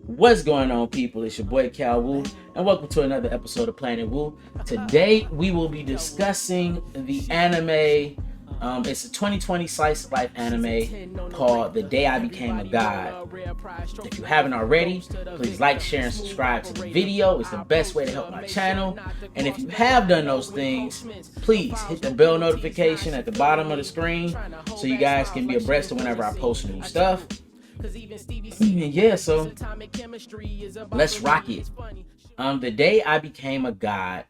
What's going on, people? It's your boy calwu, and welcome to another episode of planetwu. Today we will be discussing the anime. It's a 2020 slice of life anime called The Day I Became a God. If you haven't already, please like, share, and subscribe to the video. It's the best way to help my channel. And if you have done those things, please hit the bell notification at the bottom of the screen so you guys can be abreast of whenever I post new stuff. Yeah, so let's rock it. The Day I Became a God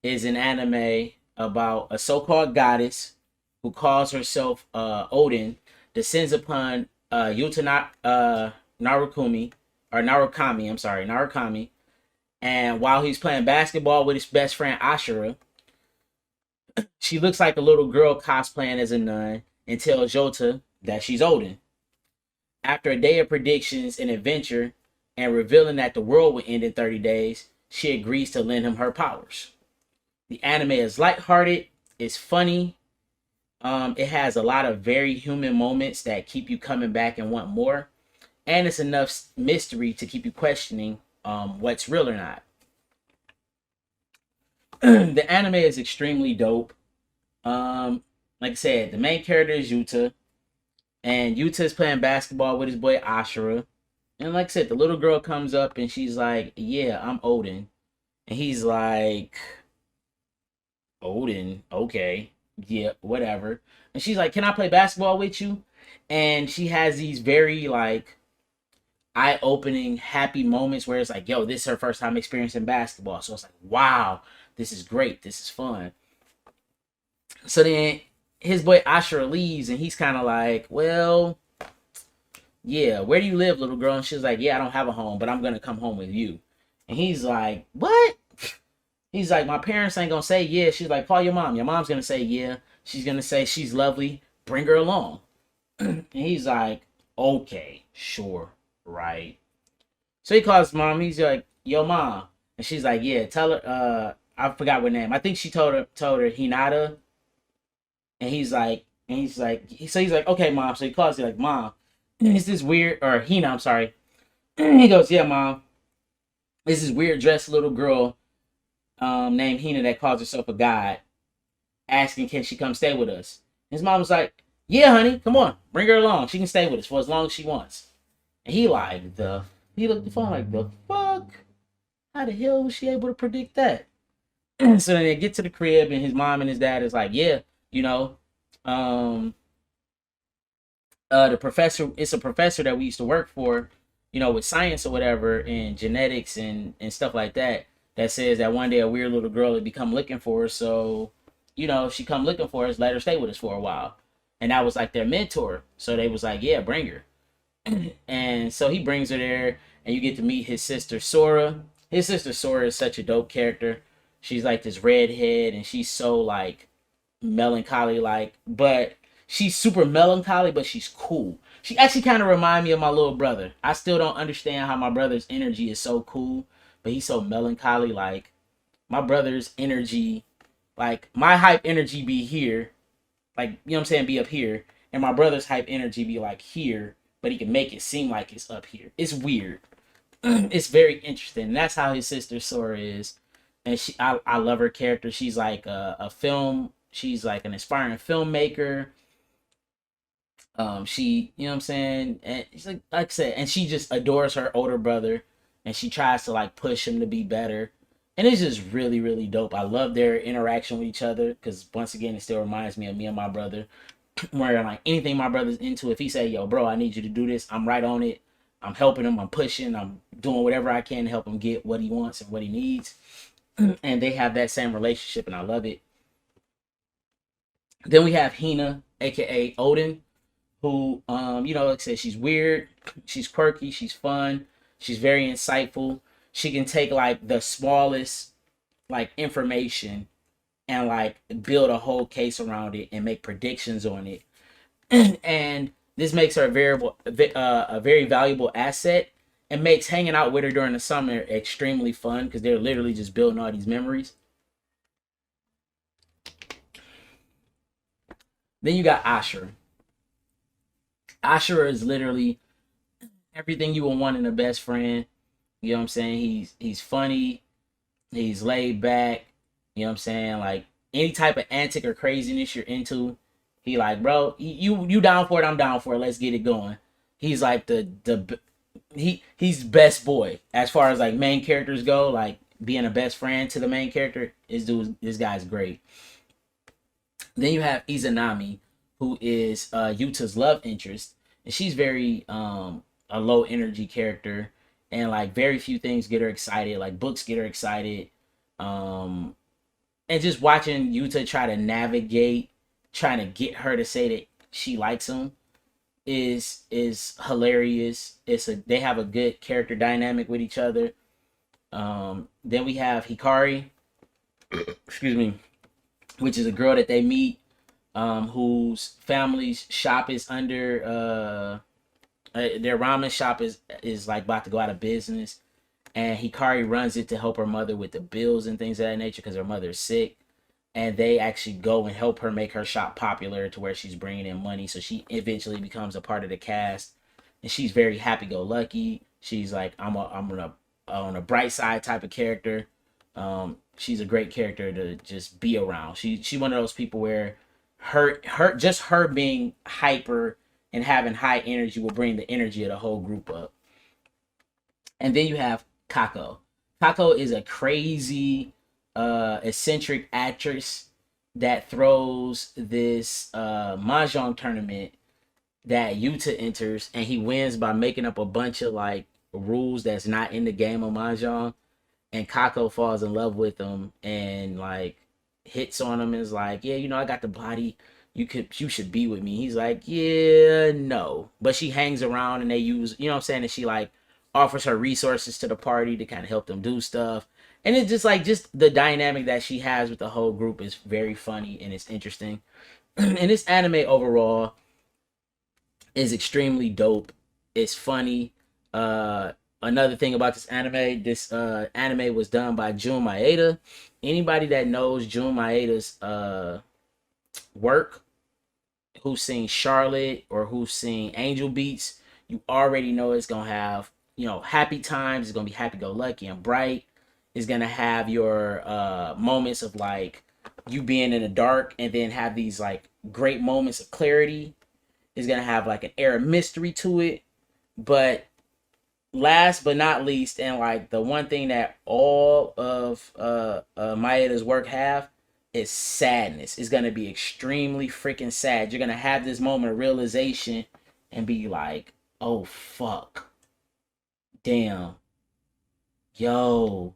is an anime about a so-called goddess who calls herself Odin, descends upon Narukami, Narukami, and while he's playing basketball with his best friend Ashura, she looks like a little girl cosplaying as a nun and tells Jota that she's Odin. After a day of predictions and adventure, and revealing that the world would end in 30 days, she agrees to lend him her powers. The anime is lighthearted, it's funny, it has a lot of very human moments that keep you coming back and want more, and it's enough mystery to keep you questioning what's real or not. The anime is extremely dope. Like I said, the main character is Yuta, and Yuta is playing basketball with his boy Ashura. And like I said, the little girl comes up and she's like, "Yeah, I'm Odin." And he's like, "Odin, okay. Yeah, whatever." And she's like, "Can I play basketball with you?" And she has these very like eye-opening, happy moments where it's like, "Yo, this is her first time experiencing basketball." So it's like, "Wow, this is great. This is fun." So then his boy Ashura leaves and he's kind of like, "Well, yeah, where do you live, little girl?" And she's like, "Yeah, I don't have a home, but I'm gonna come home with you." And he's like, "What?" He's like, "My parents ain't gonna say yeah." She's like, "Call your mom. Your mom's gonna say yeah. She's gonna say she's lovely. Bring her along." And he's like, "Okay, sure, right." So he calls mom. He's like, "Yo, mom," and she's like, "Yeah, tell her." I forgot what name. I think she told her Hinata. And he's like, "Okay, mom." So he calls her like, "Mom, is this weird?" Or Hina, I'm sorry. He goes, "Yeah, mom. This is weird dressed little girl named Hina that calls herself a god, asking can she come stay with us." His mom was like, "Yeah, honey, come on, bring her along. She can stay with us for as long as she wants." And he looked at the phone like, "The fuck? How the hell was she able to predict that?" So then they get to the crib and his mom and his dad is like, "Yeah, you know, um, the professor, it's a professor that we used to work for, with science or whatever and genetics and stuff like that, that says that one day a weird little girl would become looking for her. So, if she come looking for us, let her stay with us for a while." And that was like their mentor. So they was like, "Yeah, bring her." And so he brings her there and you get to meet his sister Sora. His sister Sora is such a dope character. She's like this redhead and she's so like melancholy like, but she's super melancholy, but she's cool. She actually kind of remind me of my little brother. I still don't understand how my brother's energy is so cool, but he's so melancholy. Like my brother's energy, like my hype energy be here, like I'm saying, be up here, and my brother's hype energy be like here, but he can make it seem like it's up here. It's weird. It's very interesting. And that's how his sister Sora is, and I love her character. She's like a film. She's like an aspiring filmmaker. She, what I'm saying, and she's like I said, and she just adores her older brother, and she tries to like push him to be better, and it's just really, really dope. I love their interaction with each other because once again, it still reminds me of me and my brother. Where like anything my brother's into, if he say, "Yo, bro, I need you to do this," I'm right on it. I'm helping him. I'm pushing. I'm doing whatever I can to help him get what he wants and what he needs. And they have that same relationship, and I love it. Then we have Hina, aka Odin, who like I said, she's weird, she's quirky, she's fun, she's very insightful. She can take like the smallest like information and like build a whole case around it and make predictions on it. And this makes her a very valuable asset and makes hanging out with her during the summer extremely fun because they're literally just building all these memories. Then you got Ashura. Ashura is literally everything you would want in a best friend. You know what I'm saying? He's funny, he's laid back, you know what I'm saying? Like any type of antic or craziness you're into, he like, bro, you down for it, I'm down for it. Let's get it going. He's like he's best boy as far as like main characters go, like being a best friend to the main character. This guy's great. Then you have Izanami, who is Yuta's love interest, and she's very a low energy character, and like very few things get her excited. Like books get her excited, um, and just watching Yuta try to navigate, trying to get her to say that she likes him is hilarious. They have a good character dynamic with each other. Then we have Hikari, excuse me, which is a girl that they meet, whose family's shop is under their ramen shop is like about to go out of business, and Hikari runs it to help her mother with the bills and things of that nature because her mother is sick, and they actually go and help her make her shop popular to where she's bringing in money, so she eventually becomes a part of the cast, and she's very happy-go-lucky. She's like, I'm on a bright side type of character. She's a great character to just be around. She one of those people where her being hyper and having high energy will bring the energy of the whole group up. And then you have Kako. Kako is a crazy, eccentric actress that throws this mahjong tournament that Yuta enters, and he wins by making up a bunch of like rules that's not in the game of mahjong. And Kako falls in love with him and like hits on him and is like, yeah, I got the body. You should be with me. He's like, yeah, no. But she hangs around and they use, you know what I'm saying? And she like offers her resources to the party to kind of help them do stuff. And it's just like, just the dynamic that she has with the whole group is very funny and it's interesting. And this anime overall is extremely dope. It's funny. Another thing about this anime was done by Junmaeda. Anybody that knows Junmaeda's work, who's seen Charlotte or who's seen Angelbeats, you already know it's gonna have, happy times. It's gonna be happy-go-lucky and bright. It's gonna have your moments of like you being in the dark and then have these like great moments of clarity. It's gonna have like an air of mystery to it. But last but not least, and like the one thing that all of Maeda's work have is sadness. It's gonna be extremely freaking sad. You're gonna have this moment of realization and be like, oh fuck, damn, yo.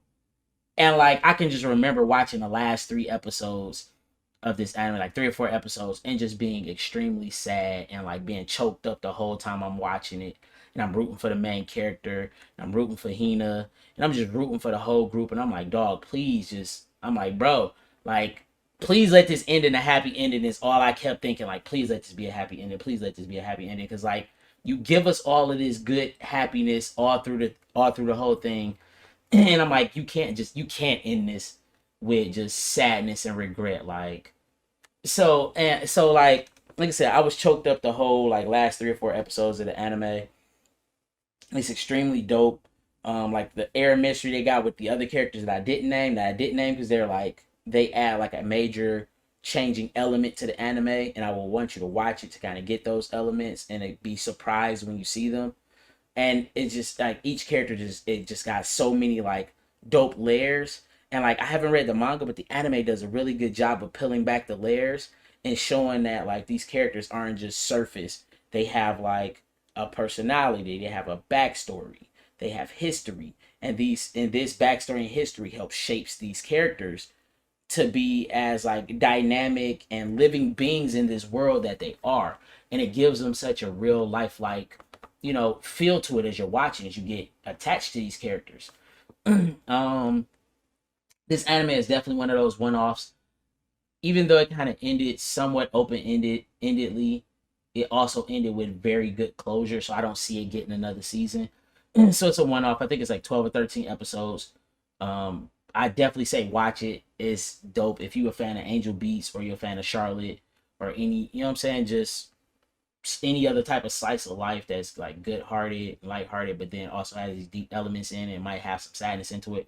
And like I can just remember watching the last 3 episodes of this anime, like 3 or 4 episodes, and just being extremely sad and like being choked up the whole time I'm watching it. And I'm rooting for the main character, and I'm rooting for Hina, and I'm just rooting for the whole group. And I'm like, dog, please just, I'm like, bro, like, please let this end in a happy ending. Is all I kept thinking. Like, please let this be a happy ending. Please let this be a happy ending. Because like, you give us all of this good happiness all through the whole thing, and I'm like, you can't end this with just sadness and regret. Like, so like I said, I was choked up the whole like last 3 or 4 episodes of the anime. It's extremely dope. Like the air mystery they got with the other characters that I didn't name because they're like, they add like a major changing element to the anime, and I will want you to watch it to kind of get those elements and be surprised when you see them. And it's just like each character just got so many like dope layers. And like I haven't read the manga, but the anime does a really good job of peeling back the layers and showing that like these characters aren't just surface. They have like a personality, they have a backstory, they have history, and this backstory and history helps shapes these characters to be as like dynamic and living beings in this world that they are. And it gives them such a real lifelike, feel to it as you're watching, as you get attached to these characters. This anime is definitely one of those one-offs. Even though it kind of ended somewhat open-endedly, it also ended with very good closure, so I don't see it getting another season. So it's a one-off. I think it's like 12 or 13 episodes. I definitely say watch it. It's dope. If you're a fan of Angel Beats or you're a fan of Charlotte or any, you know what I'm saying, just any other type of slice of life that's like good-hearted, light-hearted, but then also has these deep elements in it and might have some sadness into it,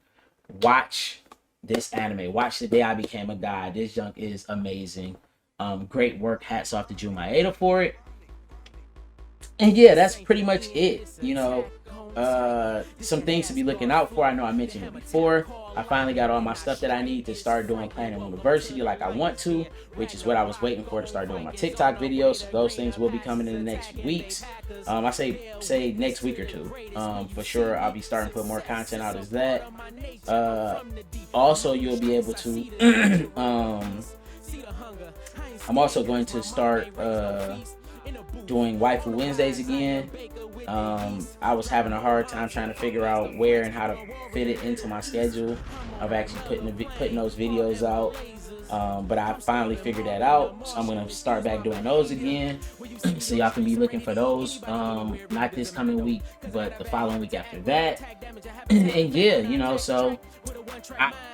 watch this anime. Watch The Day I Became a God. This junk is amazing. Great work. Hats off to junmaeda for it. And yeah, that's pretty much it. You know, some things to be looking out for. I know I mentioned it before. I finally got all my stuff that I need to start doing Planet University like I want to, which is what I was waiting for to start doing my TikTok videos. So those things will be coming in the next few weeks. I say next week or two. For sure, I'll be starting to put more content out as that. Also, you'll be able to. I'm also going to start doing Waifu Wednesdays again. I was having a hard time trying to figure out where and how to fit it into my schedule of actually putting those videos out. But I finally figured that out, so I'm gonna start back doing those again. So y'all can be looking for those, not this coming week, but the following week after that. And yeah, you know, so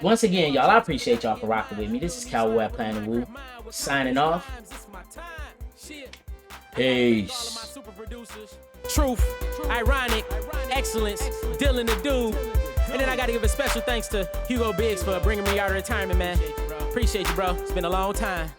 once again, y'all, I appreciate y'all for rocking with me. This is calwu at planetwu, signing off. Peace. Truth, ironic, excellence, Dylan the dude. And then I gotta give a special thanks to Hugo Biggs for bringing me out of retirement, man. Appreciate you, bro. It's been a long time.